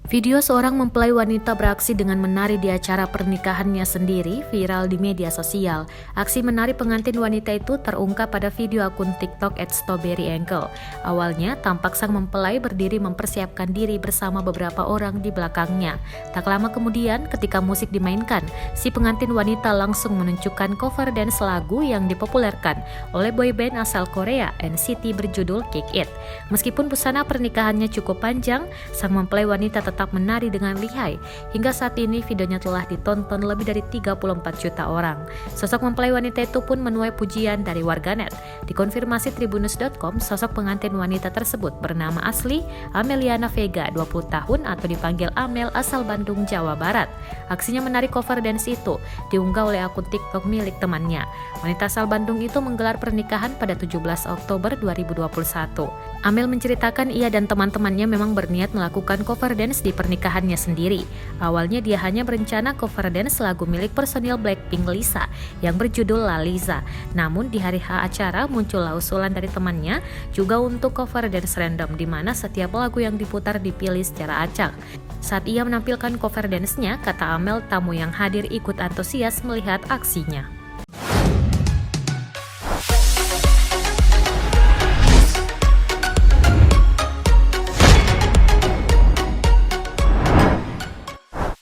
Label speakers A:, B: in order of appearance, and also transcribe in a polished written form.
A: Video seorang mempelai wanita beraksi dengan menari di acara pernikahannya sendiri viral di media sosial. Aksi menari pengantin wanita itu terungkap pada video akun TikTok @strawberryankle. Awalnya, tampak sang mempelai berdiri mempersiapkan diri bersama beberapa orang di belakangnya. Tak lama kemudian, ketika musik dimainkan, si pengantin wanita langsung menunjukkan cover dance lagu yang dipopulerkan oleh boyband asal Korea NCT berjudul Kick It. Meskipun busana pernikahannya cukup panjang, sang mempelai wanita tetap menari dengan lihai. Hingga saat ini videonya telah ditonton lebih dari 34 juta orang. Sosok mempelai wanita itu pun menuai pujian dari warganet. Dikonfirmasi Tribunnews.com, sosok pengantin wanita tersebut bernama asli Ameliana Vega, 20 tahun atau dipanggil Amel, asal Bandung, Jawa Barat. Aksinya menari cover dance itu diunggah oleh akun TikTok milik temannya. Wanita asal Bandung itu menggelar pernikahan pada 17 Oktober 2021. Amel menceritakan ia dan teman-temannya memang berniat melakukan cover dance di pernikahannya sendiri. Awalnya dia hanya berencana cover dance lagu milik personil Blackpink Lisa yang berjudul La Liza. Namun di hari H acara muncullah usulan dari temannya juga untuk cover dance random, di mana setiap lagu yang diputar dipilih secara acak. Saat ia menampilkan cover dance-nya, kata Amel, tamu yang hadir ikut antusias melihat aksinya.